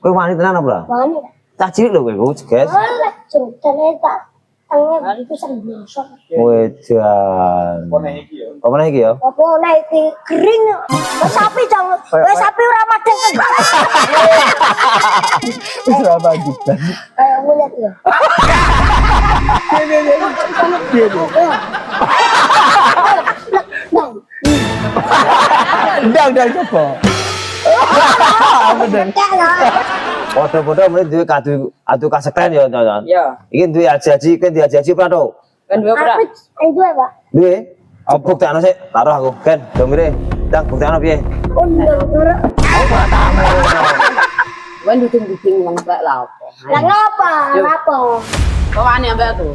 Kowe wani tenan apa ora? Wani. Cah cilik lho kowe, guys. Oleh jengtene tak tangan pisan bosok. Wedan. Apa nek iki ya? Apa nek iki kering. Wes sapi cang. Wes sapi ora madeng. Wis ora lanjutan. Kayak mulet ya. Ndang coba. Bener. Foto-foto mulai duwe adu kasekten ya, Con. Iya. Iki duwe aji-aji, kowe duwe aji-aji ora to? Kan dua pura. Itu ya, Pak. Duwe. Apa buktekno sik? Taruh aku. Ken, domire. Dang buktekno piye? Undur. Wan duting-duting wong tak lha apa. Lah ngapa? Ngapa? Kok wani ambek aku?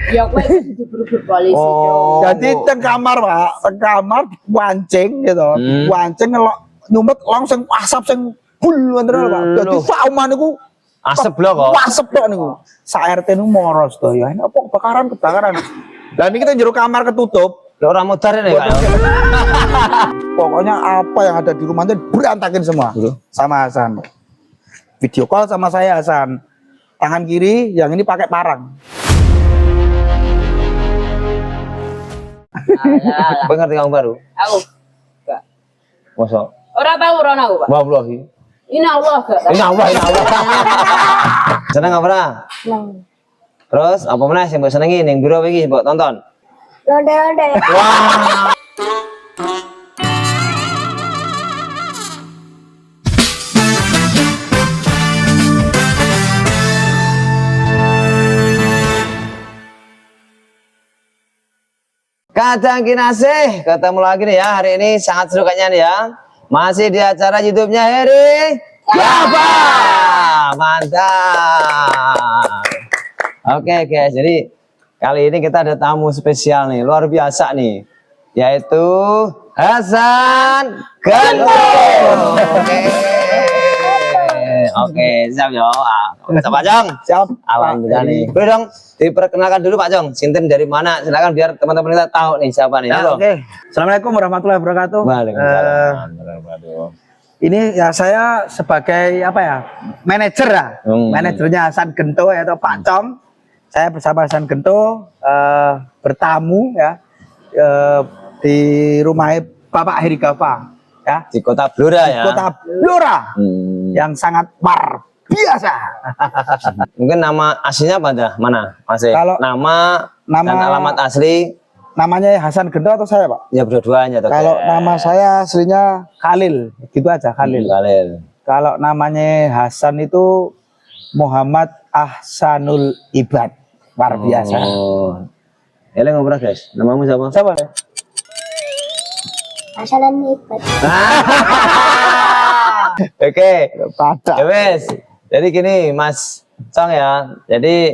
Ya kowe diburu-buru polisi, Oh. Jadi teng kamar, Pak. Teng kamar wancing gitu. Wancing ngelok nyumet langsung asap sing bul wonten lho, Pak. Dadi sak omah niku Asep blok kok. asep tok niku. Sak RT niku moros to ya. Apa kebakaran. Lah niki kita jero kamar ketutup. Lho ora modar ya Kak. Pokoknya apa yang ada di rumah itu berantakin semua. Sama Hasan. Video call sama saya Hasan. Tangan kiri, yang ini pakai parang. Kowe ngerti kamu baru? Aku. Enggak. Mosok. Ora tau ora aku, Pak. Wallahi. Ini Allah gak. Ini Allah. Seneng apa ora? Nang. Terus apa meneh sing mbok senengi ning biro iki mbok tonton? Londe-londe. Wah. Kadang kinasih, ketemu lagi nih ya hari ini sangat seru kayaknya nih ya. Masih di acara YouTube-nya Heri Gaba. Mantap. Oke guys, jadi kali ini kita ada tamu spesial nih, luar biasa nih, yaitu Hasan Gento. Oke, siap yo. Siap Pak Jong. Siap. Alhamdulillah nih. Boleh dong diperkenalkan dulu Pak Jong. Sinten dari mana? Silakan biar teman-teman kita tahu nih siapa nih. Ya, Halo. Oke. Assalamualaikum warahmatullahi wabarakatuh. Waalaikumsalam. Ini ya saya sebagai apa ya? Manajer ya. Manajernya Hasan Gento yaitu Pak Cong. Saya bersama Hasan Gento bertamu ya di rumah Bapak Heri Gava ya. Di Kota Blora ya. Kota Blora. Yang sangat luar biasa. Mungkin nama aslinya apa dah? Mana? Masih. Kalau nama dan alamat asli namanya Hasan Gento atau saya, Pak? ya berdua-duanya tuh. Kalau nama saya aslinya Khalil, gitu aja Khalil. Khalil. Kalau namanya Hasan itu Muhammad Ahsanul Ibad. Luar biasa. Oh. Ele ngobrol guys. Namamu siapa? Siapa? Asalan ibat. Oke. Pada. Ya wes. Jadi gini Mas Cong ya. Jadi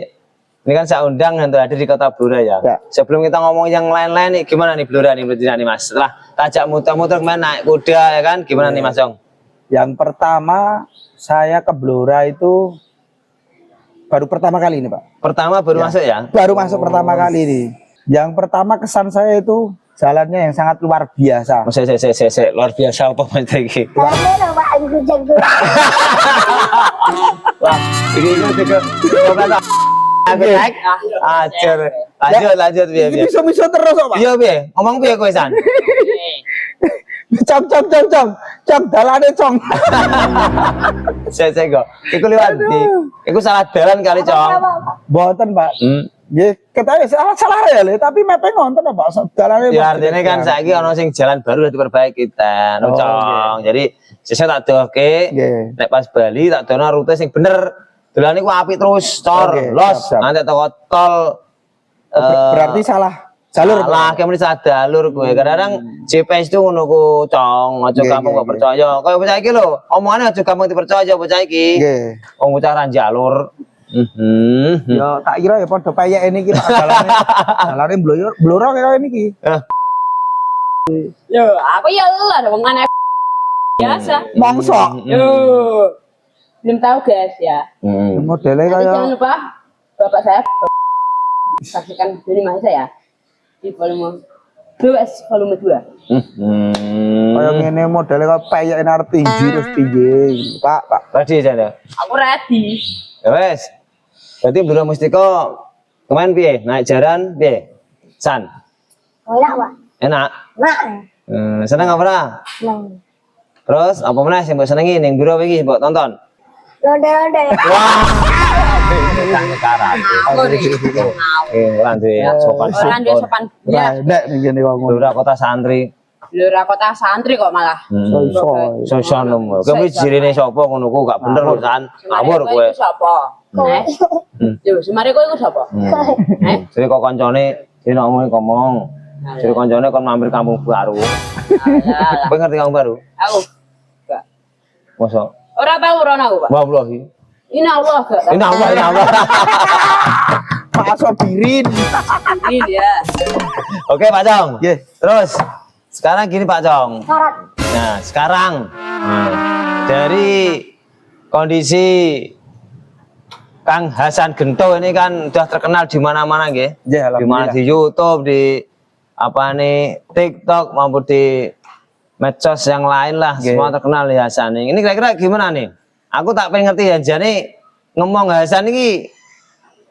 ini kan saya undang untuk hadir di Kota Blora ya. Ya. Sebelum kita ngomong yang lain-lain nih, gimana nih Blora nih menurut nih Mas? Setelah tajak muter-muter kemarin naik kuda ya kan, gimana nih Mas Cong? Yang pertama saya ke Blora itu baru pertama kali ini, Pak. Pertama baru masuk ya? Baru masuk pertama kali ini. Yang pertama kesan saya itu jalannya yang sangat luar biasa. Mas luar biasa apa Mas iki? Karena lho Pak hujan tuh. Wah, ini juga aku naik. Lanjut biar. Ini bisa terus kok, Pak. Iya piye? Ngomong piye kowe San? Cong, dalane cong. Saya kok. Iku liwat di. Iku salah dalan kali, Cong. Mboten, Pak. Nggih, ketahui salah ya, tapi mepe ngonten Pak. Dalane Ya artinya kan saiki ana sing jalan baru udah diperbaiki ta, Oh, Cong. Jadi sesuk tak doke. Nggih. Nek pas Bali tak dono rute sing bener. Dolan iku apik terus, cor, Oke, los, siap. nanti toko tol. Berarti salah jalur. Lah, kayak salah jalur gue. Kadang-kadang GPS itu ngono ku, Cong. Aja Nggih, gampang nggih, kok percaya. Kayak bocah iki lho, omongane aja gampang dipercaya bocah iki. Nggih. Wong bocah ra jalur. Ya tak kira ya padha payek ini iki dalane bloro kira niki. Yo, aku ya lah wong aneh biasa. Mongso. Yo. Belum tahu guys ya. Modelnya Nanti jangan kayak lupa Bapak saya saksikan dari mana saya di volume Wes volume 2. Kayak ngene modelnya kok peyek enak tinggi terus piye. Pak. Ready aja. Aku ready. Ya wes. Berarti Bro Mustiko kemarin piye? Naik jaran piye? San. Enak, Pak. Enak. Enak. Seneng apa ora? Seneng. Terus apa meneh sing mbok senengi ning biro iki mbok tonton? Londe-londe. Wah. Ini karat. Lan duwe sopan. Orang dia sopan. Ya. Nek ning kene kok ngono. Lurah Kota Santri. Lurah Kota Santri kok malah. Soy-soy. Sono. Kowe jirine sapa ngono ku gak bener lho San. Ngawur kowe. Iku sapa? Yo, semare kowe iku sapa? Jadi kok kancane dene ngomong. Jadi kancane kon mampir kampung baru. Alah. Kowe ngerti kampung baru? Aku. Enggak. Mosok. Ora tau rono aku, Pak. Wallahi. Ini Allah gak. Ini Allah. Pak Sobirin. Ini dia. Oke Pak Cong. Nggih. Terus sekarang gini Pak Cong. Syarat. Nah sekarang dari kondisi Kang Hasan Gento ini kan udah terkenal di mana-mana nggih. Ya, Di mana di YouTube, di apa nih TikTok maupun di medsos yang lain lah, semua terkenal ya Hasan. Ini kira-kira gimana nih? Aku tak pengen ngerti ya, jadi ngomong Hasan ini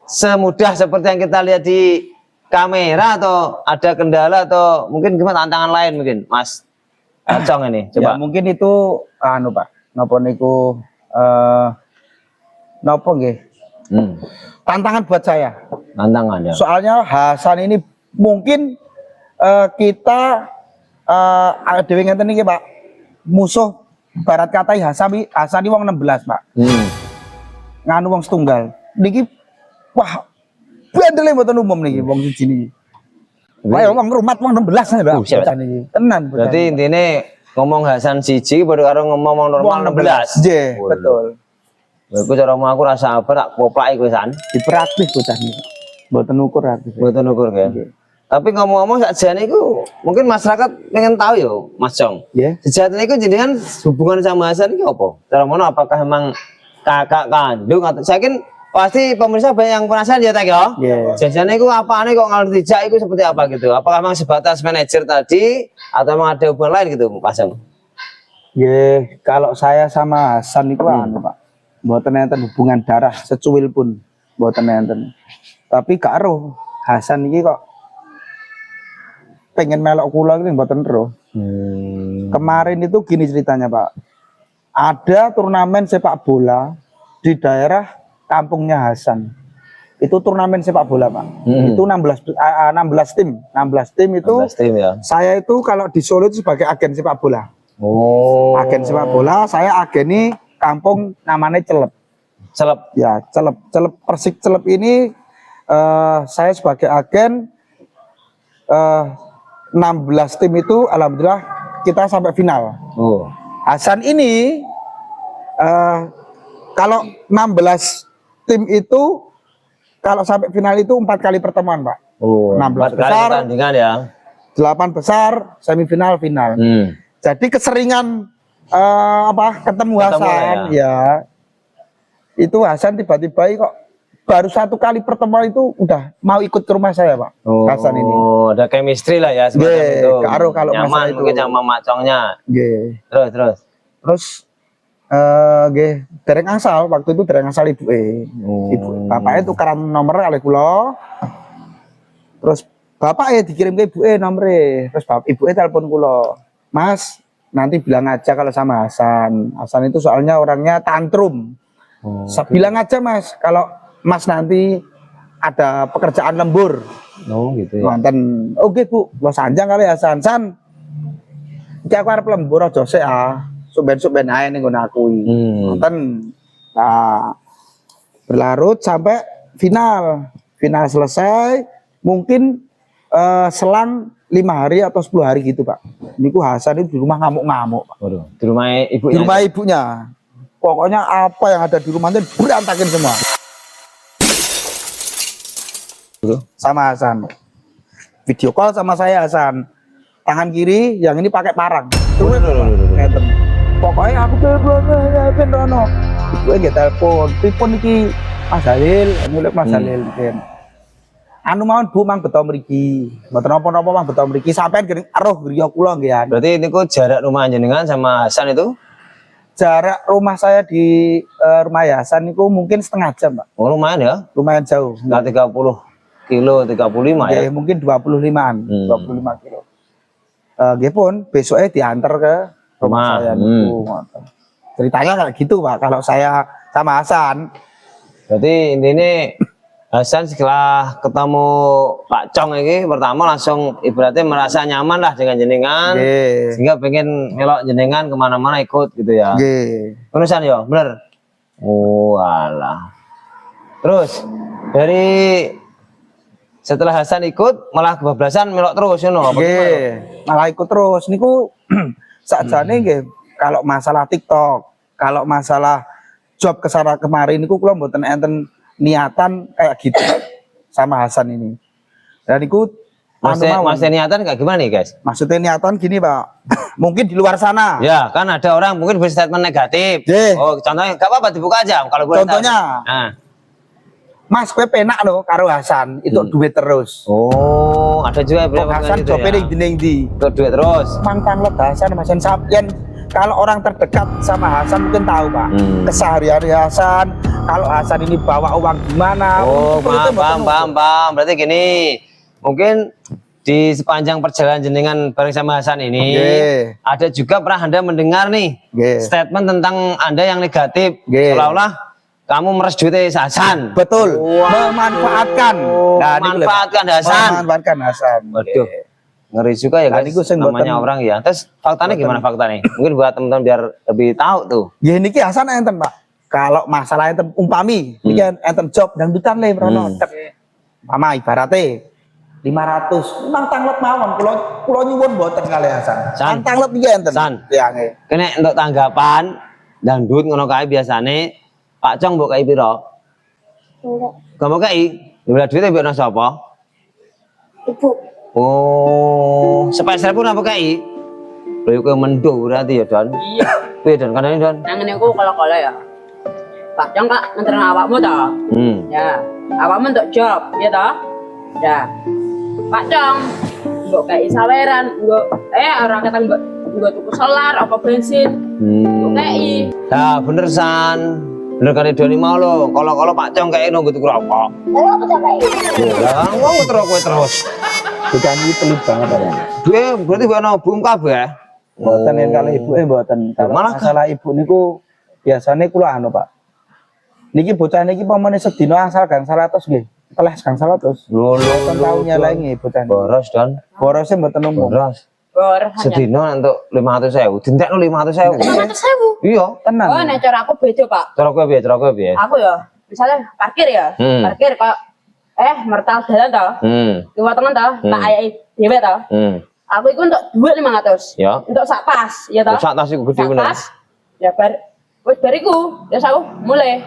semudah seperti yang kita lihat di kamera atau ada kendala atau mungkin gimana tantangan lain mungkin Mas Acong ini coba. Ya, mungkin itu anu Pak. Napa niku napa nggih? Tantangan buat saya. Tantangan ya. Soalnya Hasan ini mungkin kita dhewe ngenten iki Pak. Musuh barat katai Hasan ini wong 16 Pak. Nganu wong setunggal. Niki wah bandele mboten umum niki wong siji niki. Wah wong rumat wong 16 lho bocah niki. Tenan bocah. Berarti intine ngomong Hasan siji padha karo ngomong normal 16. Nggih, betul. Iku cara aku rasa sabar tak poplak iku San. Dipraktis bocah niki. Mboten ukur aktif. Mboten ukur kan. Tapi ngomong-ngomong sakjane iku mungkin masyarakat pengen tahu ya Mas Cong. Nggih. Sejatinya iku jenengan hubungan sama Hasan iki apa? Cara mono apakah emang kakak kandung atau saya yakin pasti pemirsa banyak yang penasaran ya tak ya. Jajannya itu apaan kok ngalur tijak itu seperti apa gitu? Apakah memang sebatas manajer tadi atau memang ada hubungan lain gitu Pak Cong? Nggih, kalau saya sama Hasan itu anu Pak. Mboten enten hubungan darah secuil pun mboten enten. Tapi gak ero Hasan iki kok pengen melok kula iki mboten ero. Kemarin itu gini ceritanya Pak. Ada turnamen sepak bola di daerah kampungnya Hasan. Itu turnamen sepak bola Pak. Itu 16 tim. 16 tim itu 16 tim ya. Saya itu kalau di Solo itu sebagai agen sepak bola. Oh. Agen sepak bola, saya ageni kampung namanya Celep. Celep. Ya, Celep. Celep Persik Celep ini saya sebagai agen 16 tim itu alhamdulillah kita sampai final. Oh. Hasan ini kalau 16 tim itu kalau sampai final itu 4 kali pertemuan Pak. Oh, 16 kali besar, pertandingan ya. 8 besar, semifinal, final. Jadi keseringan ketemu Hasan ya. Itu Hasan tiba-tiba kok baru 1 kali pertemuan itu udah mau ikut ke rumah saya Pak. Oh, Hasan ini. ada chemistry lah ya semacam itu. Karo kalau nyaman itu. mungkin sama macongnya. Terus. Nggih, dereng asal waktu itu dereng asal ibuke. Ibu bapaknya tukaran nomor kali kula. Terus bapaknya dikirim ke ibuke nomere. Terus ibuke telepon kula. Mas, nanti bilang aja kalau sama Hasan. Hasan itu soalnya orangnya tantrum. Bilang aja Mas, kalau Mas nanti ada pekerjaan lembur. Oh gitu ya. Manten, oke Bu, lo sanjang kali Hasan. San, iki aku arep lembur aja sik ah. Suben-suben ae ning nggon aku iki. Manten. Nah, berlarut sampai final. Final selesai, mungkin selang 5 hari atau 10 hari gitu Pak. Niku Hasan itu di rumah ngamuk-ngamuk Pak. Waduh, di rumah ibunya. Di rumah ibunya. Pokoknya apa yang ada di rumahnya berantakin semua. Sama Hasan. Video call sama saya Hasan. Tangan kiri, yang ini pakai parang. Pokoknya aku telepon Rono. Gue nggak telepon iki Mas Halil, nyulik Mas Halil. anu mawon Bu mang beto mriki. Mboten napa-napa mang beto mriki sampean gering aruh griya kula nggih. Berarti niku jarak rumah jenengan sama Hasan itu? Jarak rumah saya di rumah Hasan niku mungkin setengah jam, Pak. Oh, lumayan ya. Lumayan jauh. Enggak 30 kilo, 35 ya. Mungkin 25-an, 25 kilo. Nggih pun besoknya diantar ke rumah saya niku. Ceritanya kayak gitu Pak, kalau saya sama Hasan. Berarti intinya Hasan setelah ketemu Pak Cong ini pertama langsung ibaratnya merasa nyaman lah dengan jenengan, sehingga pengen melok jenengan kemana-mana ikut gitu ya. Urusan ya, bener. Oh alah. Terus dari setelah Hasan ikut malah kebablasan melok terus you know, malah ikut terus niku sakjane nggih kalau masalah TikTok, kalau masalah job kesana kemarin niku kula mboten enten niatan kayak gitu sama Hasan ini. Dan niku Maksudnya niatan kayak gimana nih guys? Maksudnya niatan gini Pak, mungkin di luar sana. Ya kan ada orang mungkin berstatement negatif. Oh contohnya gak apa-apa dibuka aja kalau boleh. Contohnya, Mas gue penak loh karo Hasan itu duit terus. Oh ada juga yang Hasan gitu jobnya ya? di Duit terus. Mangkang let Hasan Hasan Sapien. Kalau orang terdekat sama Hasan mungkin tahu Pak keseharian Hasan. Kalau Hasan ini bawa uang gimana? Oh paham. Berarti gini, mungkin di sepanjang perjalanan jenengan bareng sama Hasan ini ada juga pernah Anda mendengar nih statement tentang Anda yang negatif, seolah-olah kamu meres duit Hasan. Betul. Memanfaatkan. Nah, memanfaatkan Hasan. Memanfaatkan Hasan. Waduh. Ngeri juga ya guys, namanya orang ya. Terus faktanya gimana faktanya? Mungkin buat teman-teman biar lebih tahu tuh. Ya niki Hasan enten Pak. Kalau masalah enten umpami, niki enten job dangdutan le Brono. Mama ibarate 500. Memang tanglet mawon kula nyuwun mboten kali Hasan. Tanglet iki enten. San. Tiange. Kene untuk tanggapan dangdut ngono kae biasane Pak Cong mbok kai pira? Enggak. Gak mau kai? Dibeli duitnya biar sapa? Ibu. Oh, sepeser pun apa kai? Lho kowe mendung berarti ya, Don. Iya. Piye Don, kanane Don? Nang ngene ku kalau ya. Pak Cong Kak nganterin awakmu ta? Ya, awakmu untuk job, ya ta? Ya. Pak Cong, mbok kei saweran, mbok ora ketang mbok tuku solar apa bensin. Mbok kei. Nah, bener San. Bener kali Doni mau lo. Kalau Pak Cong kayak nunggu tuku rokok. Lalu apa sampai? Lah, ngomong terus. Bukan iki pelit banget ya. Duwe berarti ono bum kabeh. Mboten yen kali ibuke mboten. Malah masalah ibu niku biasane kula anu Pak. Niki bocah niki pamane sedina asal gang 100 nggih. Teles gang 100. Lho Tau nyelengi bocah. boros Don. Borose mboten umum. Boros. Bor. Sedina entuk 500.000. Dintekno 500.000. 500.000. Iya, Tenan. Oh, nek cara aku beda, Pak. cara kowe piye? Aku ya, misalnya parkir ya. Parkir kok mertal dalan to. Kiwa tengen to, tak ayai dhewe to. Aku iku untuk dhuwit 500. Ya. Untuk sak pas, ya to. Sak tas iku gede bener. Pas. Ya wis bariku, terus aku mulai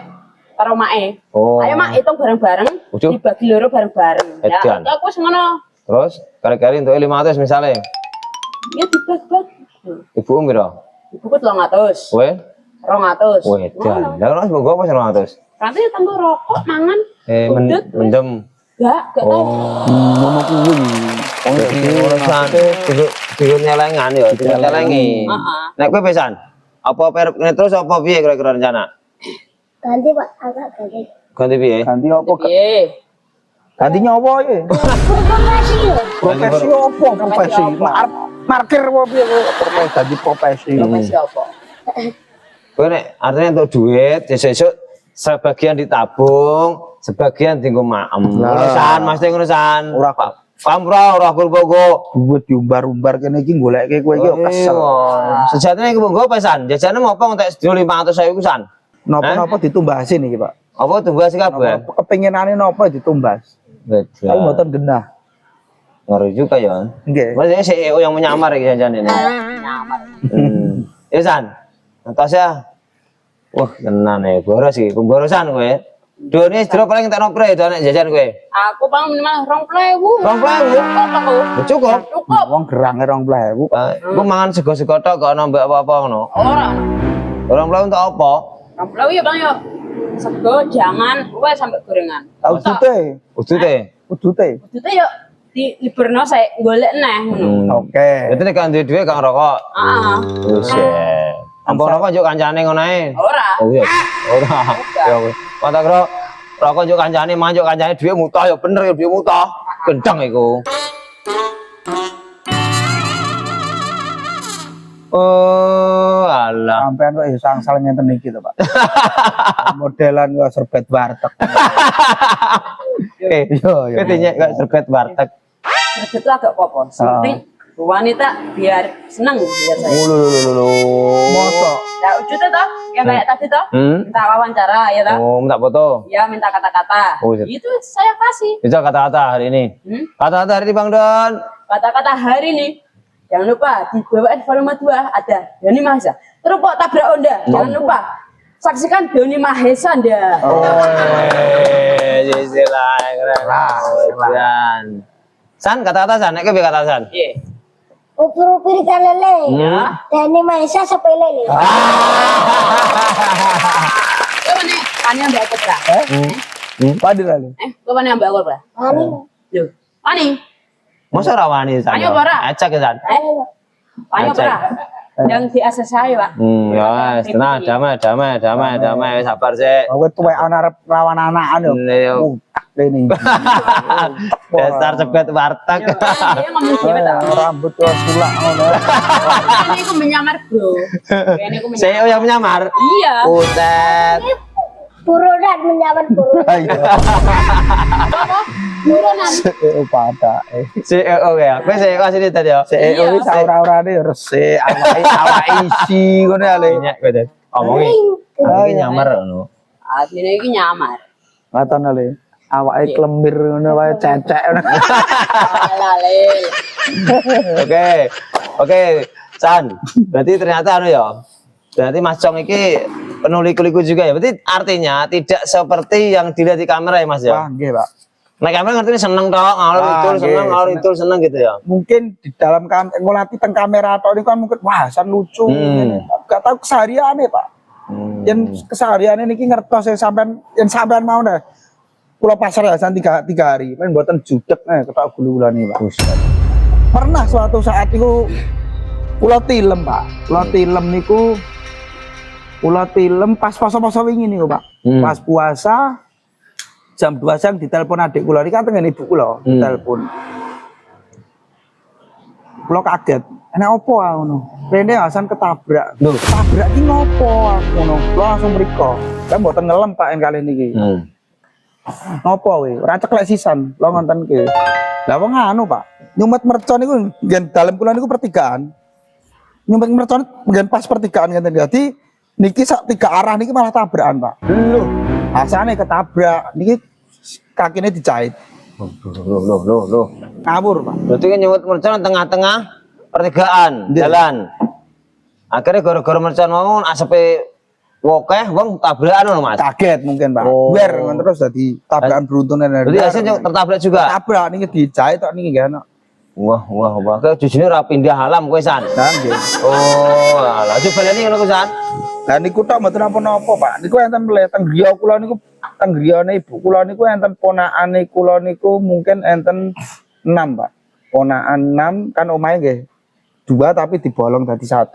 karo mae. Oh. Ayo Mak hitung bareng-bareng, Ucuh. dibagi loro bareng-bareng. Ya, Edan. aku wis ngono. Terus kari-kari entuk 500 misalnya. Ya dibagi-bagi. Ibu pira? Ibuku 300. Kowe? 200. Wedan. Lah ora monggo apa 200? Nanti tanggo rokok mangan. Udut, mendem. gak tahu. Ngono kuwi. Jadi urusan dulu nyelengan ya, nyelengi. Nek kowe pesan, apa perpene terus apa piye kira-kira rencana? Ganti Pak, agak ganti. Ganti piye? Ganti apa? Piye? Gantinya apa ya? Profesi ya. Profesi apa? Profesi. Markir apa piye kok ganti profesi. Profesi apa? Kowe nek artinya untuk duit, sesuk sebagian ditabung, sebagian dienggo maem. Urusan mesti urusan. Ora Pak. Paham ora kurbo-go. Duit diumbar-umbar kene iki goleke kowe iki kesel. Sejatine iki monggo pesan, jajane mau apa entek sedina 500.000 kusan. Napa-napa ditumbasin iki, Pak. Apa tumbas kabeh? Kepengenane napa ditumbas. Tapi mboten genah. Ngeri juga ya. Nggih. Maksudnya CEO yang menyamar iki janjane ini. Nyamar. Ya San. Natasha. Wah, tenan ya, boros iki, pemborosan kowe. Done jero paling entek nopre nek jajan kowe. Aku paling minimal 20.000. 20.000? Cukup. Cukup. Wong gerange 20.000. Ku mangan sego-sego tok gak nambah apa-apa ngono. Ora. 20.000 untuk apa? 20.000 ya Bang ya. Sego jangan sampai gorengan. Tahu tute. Udute. Udute. Itu yuk di liburno saya golek neh ngono. Oke. Berarti nek kan duwe dhuwit gak ngerokok. Heeh. Wis. Ampun rokok njuk kancane ngono ae. Ora. Oh iya. Ora. Ya wis. Kata kira rokok njuk kancane, manjuk kancane dhuwit mutah ya bener ya dhuwit mutah. Gendeng iku. Oh, alah. Sampean kok iso angsal ngenten iki to, Pak. Modelan kok serbet warteg. Yo, ketinya kok serbet warteg. Itu agak apa-apa. Penting wanita biar senang biar saya. Lho. Mosok. Ya udah toh, yang kayak tadi toh, minta wawancara ya toh. Oh, minta foto. Ya minta kata-kata. Oh, iya. Itu saya kasih. Bisa kata-kata hari ini. Kata-kata hari ini Bang Don. Kata-kata hari ini. Jangan lupa di bawaan volume 2 ada Doni Mahesa. Terus kok tabrak Onda. Jangan lupa saksikan Doni Mahesa Anda. Oh, jisilah keren. San kata-kata San, nek piye kata San? Iya. Upur-upur ikan lele. Dani Maisa sampai lele. Coba nih, tanya Mbak Kopra. Padi lali. Coba nih Mbak Kopra. Ani. Yo. Ani. Masa rawani San? Ayo, Bara. Acak ya San. Ayo Pra. Yang di akses saya, Pak. Ya, tenang, damai, sabar sih. Kowe tuwek ana arep lawan anakan yo. Iya. Ini. Dasar cepet warteg. Dia ngomong gini tak. Rambut tuh sulak ngono. Ini aku menyamar, Bro. Ini aku menyamar. CEO yang menyamar. Iya. Buset. Buronan menyaman buronan. Ayo. Buronan. Pada. CEO ya. Kowe CEO sini tadi ya. CEO iki saura-urane resik, awak isi ngono ya le. Minyak kowe tadi. Omongi. Iki nyamar ngono. Asline iki nyamar. Ngoten le. Awake klemir ngono wae cecek. Alah, Le. Oke. San. Berarti ternyata anu ya. Berarti Mas Cong iki penuh liku-liku juga ya. Berarti artinya tidak seperti yang dilihat di kamera ya Mas ya. Wah, nggih, Pak. Nah kamera ngerti seneng tok, ngalor itu seneng, ngalor itu seneng gitu ya. Mungkin di dalam ngolati teng kamera atau ini kan mungkin wah san lucu. Gak tahu kesehariannya, Pak. Yang kesehariannya niki ngertos yang sampean mau deh. Pulau Pasar ya san 3 hari. Main buatan judek ketok gulu-gulane, Pak. Pernah suatu saat itu Pulau Tilem, Pak. Pulau Tilem pas poso-poso wingi niku, Pak. Pas puasa jam 2 siang ditelepon adik kula iki kan tengen ibu kula ditelepon. Kula kaget. Enak opo ngono? Rene Hasan ketabrak. Lho, ketabrak ki ngopo ngono? Kula langsung mriko. Kan mboten ngelem Pak en kali niki. Ngopo we? Ora ceklek sisan, kula ngontenke. Lah wong anu, Pak. Nyumet mercon niku ngen dalem kula niku pertigaan. Nyumet mercon ngen pas pertigaan ngenten. Dadi niki sak 3 arah niki malah tabrakan, Pak. Lho, Hasane ketabrak, niki kakinya dijahit. Loh. Ngawur, Pak. Berarti kan nyewet mercon tengah-tengah pertigaan jalan. Akhirnya gara-gara mercon mau asepe wokeh wong tabrakan loh Mas. Kaget mungkin, Pak. Oh. Wer terus jadi tabrakan beruntun. Jadi hasilnya tertabrak juga. Tabrak niki dijahit tok niki gak enak. Wah. Kayak jujune ora pindah alam kowe San. Nah, nggih. Oh, lah coba baleni ngono ku San. Lah niku tok mboten napa-napa, Pak. Niku enten teng griya kula niku teng griyane ibu kula niku enten ponakane kula niku mungkin enten 6, Pak. Ponakan 6 kan omahe nggih 2 tapi dibolong dadi 1.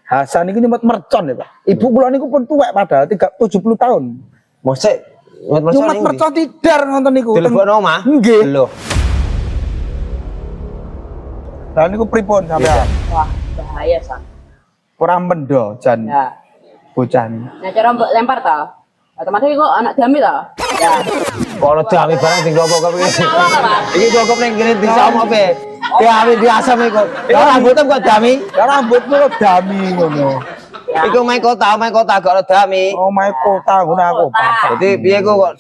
Hasan niku nyumet mercon ya, Pak. Ibu kula niku pun tuwek padahal 70 tahun. Mosek Nyumet mercon tidar ngonten niku. Telepon omah. Nggih. Lho. Lah niku pripun sampean? Wah, bahaya, San. Kurang mendo jan Ya. bocah ni. Nah, cara mbok lempar ta. Otomatis kok anak dami ta. Ya. Kalau dami barang tinggal kok iki. Awak, Pak. Iki kok ning kene disama pe. Dami diasam iku. Ya rambutnya kok dami. Ya rambutmu kok dami ngono. Iku main kota gak ada dami. Oh my kota ngono aku. Jadi piye kok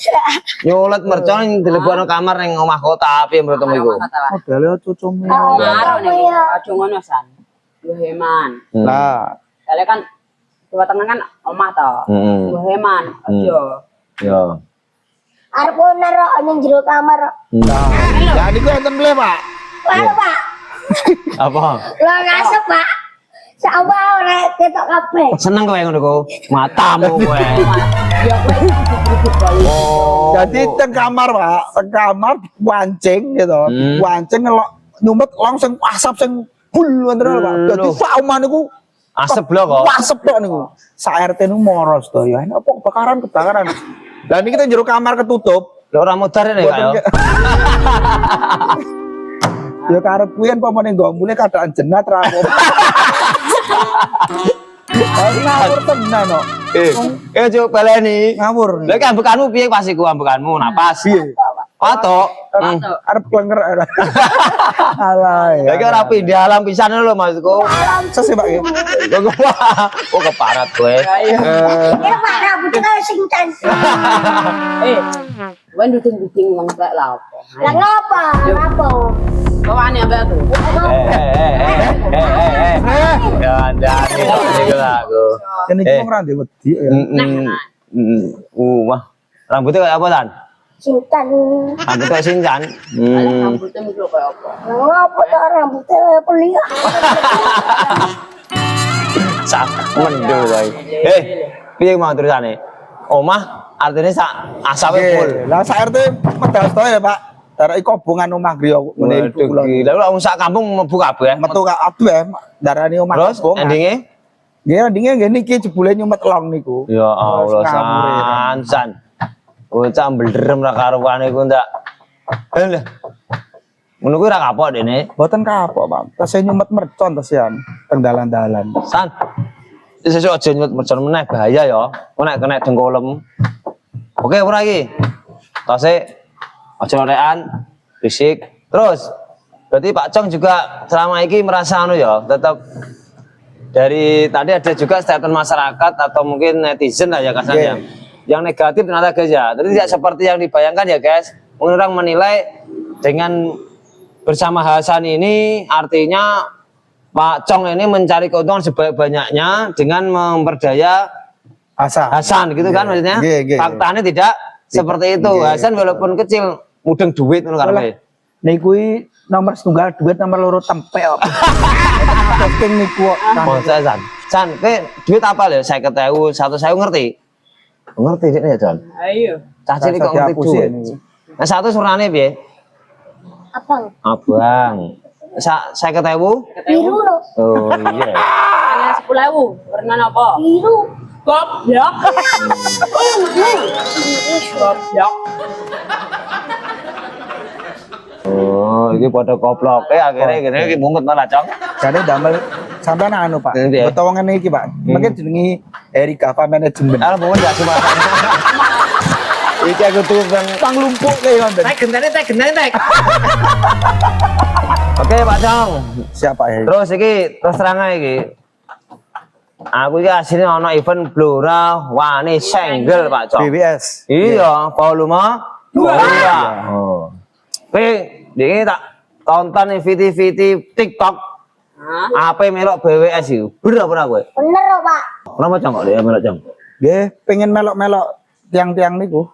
nyulet mercon dilebokno kamar ning omah kota piye menurutmu iku? Modele cucumu. Marah nih, aja ngono San. Lu heman. Lah, Kale kan Jawa Tengah kan omah to. Lu heman, aja. Ya. Arep naro ning jero kamar. nah. Ya niku enten mle, Pak. Lha Pak, Apa? lo ngasep Pak. Sawa ora ketok kabeh. Seneng kowe ngono ku. Matamu kowe. Ya kowe ikut balik. Oh. Jadi teng kamar Pak, teng kamar wancing gitu. Wancing ngelok nyumet langsung asap sing bul wonten lho Pak. Dadi sak omah niku Asep lho kok. asep tok niku. Sak RT niku moros to ya. Ini apa kebakaran. Lah niki kita jero kamar ketutup. Lho ora modar nek kaya. Ya karep kuwi kan pomone gombule kadang jenat ra apa. Ngawur tenan kok. Coba baleni. Ngawur. Lha ki ambekanmu piye pas iku ambekanmu? Napas. Patok. Arep klenger. Alah ya. Lha ki ora pindah alam pisan lho maksudku. Sesuk Pak ya. Kok keparat kowe. Ya Pak rambutnya kayak Shinchan. Kowe nduding-nduding wong tek lha apa? Lah ngapa? Ngapa? Kau aneh apa tuh? Ya ndane niku lagu. Kene iki wong ra ndek wedi ya. Wah. Rambutnya kayak apa, Tan? Shinchan. Rambutnya kayak Shinchan. Rambutnya mikro kayak apa? Lah ngapa ta rambutnya pelia? Sak mendul kowe. Piye mau terusane? Omah artinya sak asape full. Lah sak RT medal to ya Pak. Darah kobongan omah griya ngene iku kula. Waduh, gila wong sak kampung mlebu kabeh. Metu kabeh darani omah Terus kobongan. endinge? Nggih endinge nggih niki jebule nyumet long niku. Ya Allah, Ngawur ya. san. Bocah mblerem ra karuan iku ndak. Lha. Ngono kuwi ra kapok dene. Mboten kapok Pak. Tasih nyumet mercon tasian teng dalan-dalan. San. Sesuk aja nyut mercon meneh bahaya ya. Kok nek kena dengkolem. Oke ora iki. Tase aja lorekan, fisik. Terus berarti Pak Cong juga selama ini merasa anu ya, tetap dari tadi ada juga statement masyarakat atau mungkin netizen lah ya kasarnya. Yang negatif ternyata guys ya. Jadi tidak seperti yang dibayangkan ya guys. Mungkin orang menilai dengan bersama Hasan ini artinya Pak Cong ini mencari keuntungan sebanyak-banyaknya dengan memperdaya Hasan gitu kan maksudnya. Faktanya tidak seperti itu. Hasan walaupun kecil mudeng duit ngono karepe. Niku nomor setunggal duit nomor loro tempe kok. Saking niku kok. Masa San. San, kowe duit apa lho? 50.000, 100.000 ngerti? Ngerti sik ya, Jon. Ayo. Cah cilik kok ngerti duit. Nah, 100 warnane piye? Abang. Abang. 50.000? Biru loh. Oh iya. Hanya 10.000. Warna apa? Biru. Goblok. Goblok. Oh, iki padha koploke akhirnya gini iki mungut malah, Cong. Jadi damel sampean anu Pak. Iya. Potongan iki Pak. Mungkin jenenge Erika Pak manajemen. Alah mungut gak cuma. Iki aku tuh Pang lumpuk kayak ngoten. tek gentene. Oke, Pak Cong. Siapa ya? Terus iki terus terang ae iki. Aku iki asline ana event Blora Wani Senggel, Pak Cong. BWS. Iya, volume 2. Oh. Kowe iki tak tonton ning VT TikTok. Apa melok BWS iku? Bener apa ora kowe? Bener loh Pak. Kenapa Cong kok dia melok Cong? Nggih, pengen melok-melok tiang-tiang niku.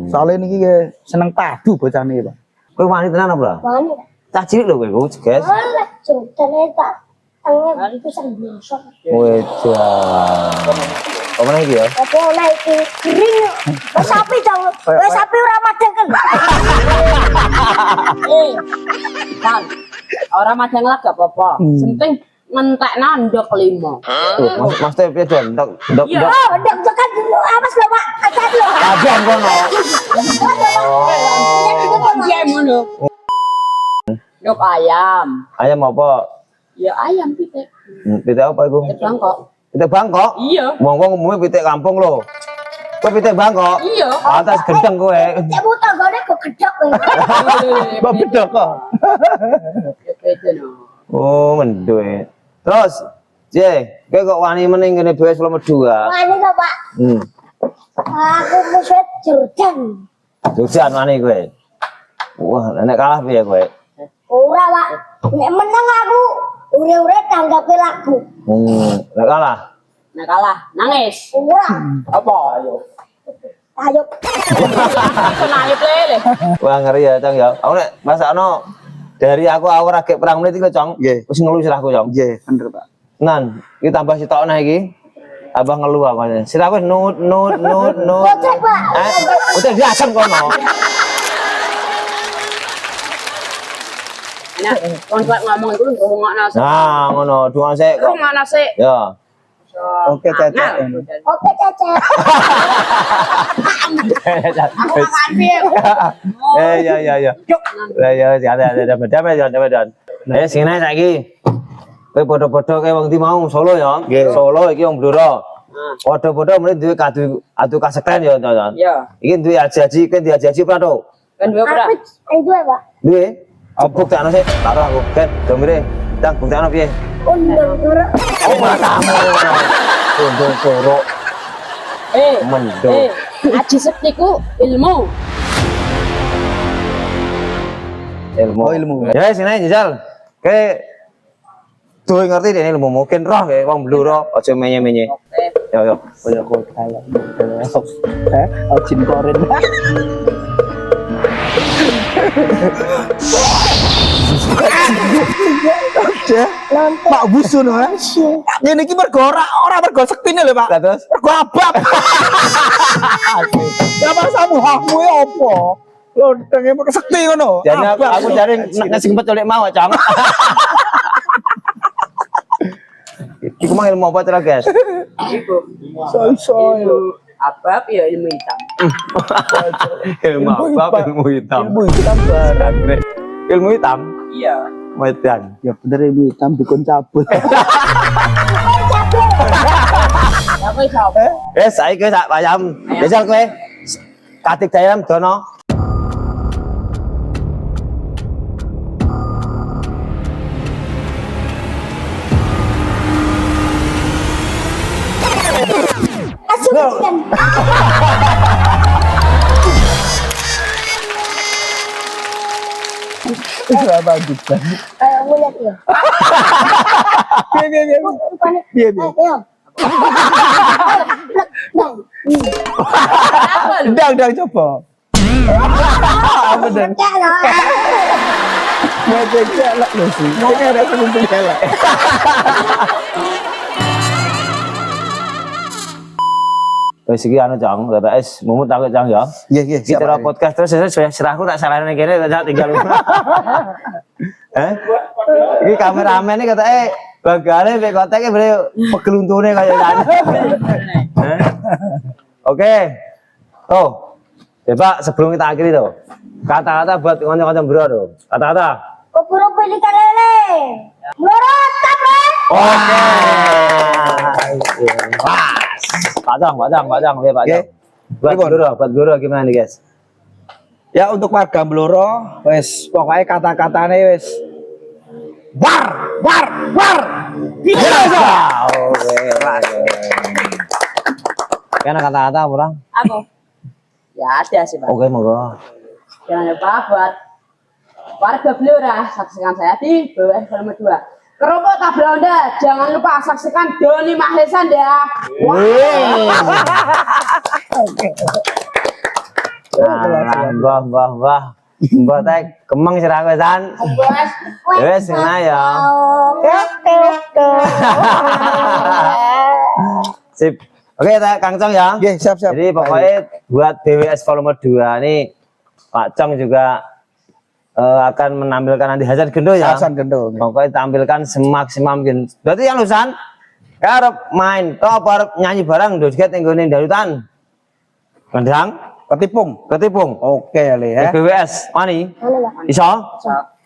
Soalnya niki nggih seneng padu bocah niki, Pak. Kowe wani tenan apa? Wani. Cah cilik lho kowe, guys. Oleh ceritanya tak. Tangan itu biasa. Wejah. Apa mana iki ya? Apa oleh iki kering. Wes sapi Cong. Wes sapi ora madang kan. Kan. Orang madang lah gak apa-apa. Penting ngentek nandok 5. Tuh, Mas piye Don? Ndok. Oh, ndek tekan dulu. Awas lho Pak. Kacat lho. Kajian kono. Ayam ngono. Ndok ayam. Ayam apa? Ya ayam pitik. Pitik apa iku? Pitik Bangkok. Pitik Bangkok? Iya. Wong-wong umumnya pitik kampung lho. Kowe pitik Bangkok? Iya. Atas gendeng kowe. Cek mu tanggane kok gedhok. Mbak bedok kok. Beda no. Oh, menduwe. Terus, kowe kok wani meneng ngene BWS nomor 2. Wani kok Pak. Aku musuh Jordan. Jujan wani kowe. Wah, nek kalah piye kowe? Ora Pak. Nek menang aku ure-ure tanggapi lagu. Nek kalah. Nah kalah, nangis. Ora. Apa? Ayo. Ayo. Nangis lele. Wah, ngeri ya, Cong ya. Aku nek masakno dari aku ora gek perang menit iki, Cong. Nggih. Wis ngelusir aku, Cong. Nggih, bener Pak. Nan, iki tambah sitok nah iki. abah ngeluh apa sira wis nut. Gojek, Pak. Udah diasem kono. Nah, kontrak ngomong itu ngomong nasi. Nah, ngono, duang sik. Ngomong nasi. Ya. Oke, Cece. Oke, Cece. Aku makan pil. Ya. Ya, ada. Sini saiki. Kowe padha-padha kae wong ndi mau Solo ya. Solo iki wong Blora. Padha-padha mrene duwe adu kasekten ya, Ton. Ya. Iki duwe aji-aji, kowe duwe aji-aji pra to? Kan dua pura. Dua, Pak. Duwe. Buktekno sik, tak aku. Kan, domire. Tang buktekno piye? Undang dulu. Oh, matamu. Undang soro. Mendung. Aji sektiku ilmu. Ilmu. Ya sini jajal. Kayak tuh ngerti deh ilmu mungkin roh kayak wong Blora aja menye-menye. Yo. Kaya kok kalah. Jin koren. Pak Busun ha. Ngene iki mergo ora mergo sektine lho, Pak. Terus Mergo abab. Ya masamu hakmu e opo? Lho denge mergo sekti ngono. jadi aku cari nasi kempet oleh mau, Cang. Iku mah ilmu apa cara, guys? Soy. Abab ya ilmu hitam. Ilmu apa? Ilmu hitam. Ilmu hitam barang. Ilmu hitam. Iya. Wedan. Ya bener ilmu hitam dikon cabut. Siapa siapa? Saiki sak ayam. Jajal kowe. Katik ayam dono. Asumsikan. Wis bagus kan. Mulia ya. Piye. Ayo. Dang coba. Apa dan? Ngecek celak lho sih. Ini ada sebentar celak. Wis iki anu Cang, BPS mumut takut Cang ya. Iya, Kita ro podcast terus serahku tak salahne kene tak tinggal. Iki kameramen iki katake bagane mek kotek bre pegeluntune kaya ngene. Oke. Tuh. Ya Pak, sebelum kita akhiri tuh. Kata-kata buat kanca-kanca Bro tuh. Kata-kata. Kuburu pilih lele. Melorot kabeh. Oke. Pak Jang, ya Pak Jang. Buat Blora gimana nih guys? Ya untuk warga Blora, wes pokoknya kata-katanya wes war. Biasa. Oke. Karena kata-kata orang. Apa? Ya ada sih Pak. Oke, monggo. Jangan lupa buat warga Blora saksikan saya di BWS Volume 2. Kerupuk tabel Anda, jangan lupa saksikan Doni Mahlesan ya. Wah. Mbah teh kemeng sira kowe san. Wes ngene ya. Sip. Oke, Kang Cong ya. Oke, siap. Jadi pokoknya buat BWS Volume 2 ini Pak Cong juga akan menampilkan nanti Hasan Gendo ya. Hasan Gendo. Pokoknya tampilkan semaksimal mungkin. Berarti yang lusan karep main toh arep nyanyi barang joget ning gone darutan. Kendang, ketipung. Oke ya. BWS mani. Mana, Pak? Iso?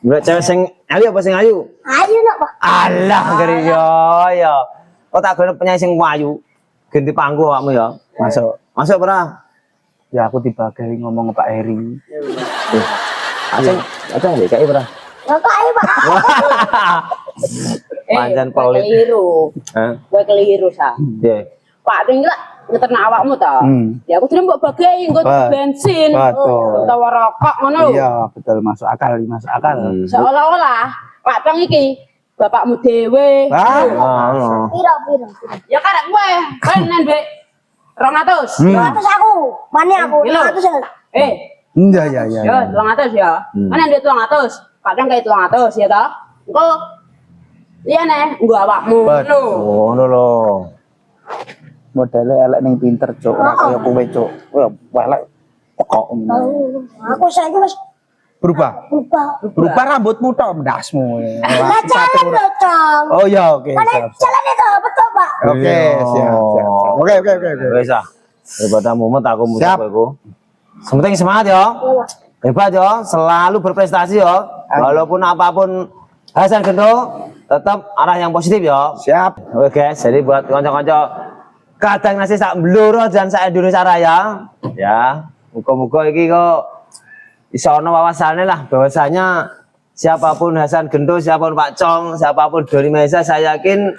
Mbak cewek sing ayu apa sing ayu? Ayo nak, Pak. Alah ngeri ya. Kok tak gone penyanyi sing ayu. Ganti panggung awakmu ya. Masuk pernah. Ya aku dibagai ngomong ke Pak Heri. Aceng DKI pernah. Enggak ayo, Pak. Pancen Paulit. Keliru. Gue keliru sa. Nggih. Pak tinggal ngeternak awakmu ta. Ya aku tidak mbok bagi nggo bensin. Betul. Utawa rokok ngono. Iya, betul masuk akal. Seolah-olah Pak Tong iki bapakmu dhewe. Piro. Ya karek kowe, nen Mbek. 200. 200 aku. Mane aku. 200. Iya. Ya, 200 ya. Mana duit 200? Kadang kayak 200 ya toh. Engko iya nih, nggo awakmu. Oh, ngono lho. modelnya elek ning pinter, Cuk. Ora kaya kowe, Cuk. Kowe elek pokok. Aku saya wis Berubah. Berubah rambutmu tok ndasmu. Nah, jalan loh, Cong. Oh ya, oke. Mana Siap, siap. jalan itu betul, Pak. Oke, Iya. siap, siap, siap. Oke. Wis ah. Daripada mumet aku muter Siap. kowe. Sementing semangat ya. Hebat ya, selalu berprestasi ya. Walaupun apapun Hasan Gento tetap arah yang positif ya. Siap. Oke guys, jadi buat kanca-kanca kadang nasi sak bluro dan sak Indonesia Raya ya. Muga-muga iki kok iso ono wawasannya lah bahwasanya siapapun Hasan Gento, siapapun Pak Cong, siapapun Doni Meza, saya yakin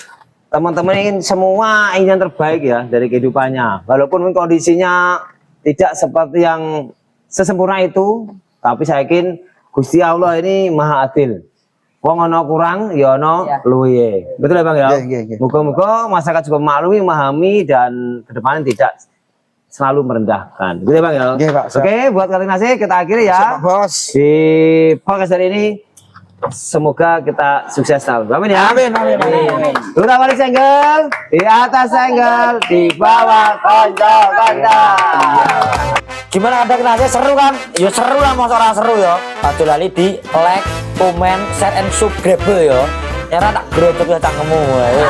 teman-teman ingin semua ingin yang terbaik ya dari kehidupannya. Walaupun kondisinya tidak seperti yang sesempurna itu, tapi saya yakin Gusti Allah ini maha adil. Wong ono kurang, ya ono luwe. Betul ya Bang ya? Nggih. Moga-moga masyarakat juga maklumi, memahami dan kedepannya tidak selalu merendahkan. Gitu ya Bang ya? Nggih, Pak. Siap. Oke, buat kali nasi kita akhiri ya. Siap, Bos. Di podcast hari ini semoga kita sukses selalu. Amin ya. Amin. Udah balik senggel, di atas senggel, di bawah konco-konco. Gimana ada kenanya seru kan? Ya seru lah, mau orang seru ya. Aduh lali di like, comment, share, and subscribe ya. Nyara tak geruduk ya cangkemmu. Ayo.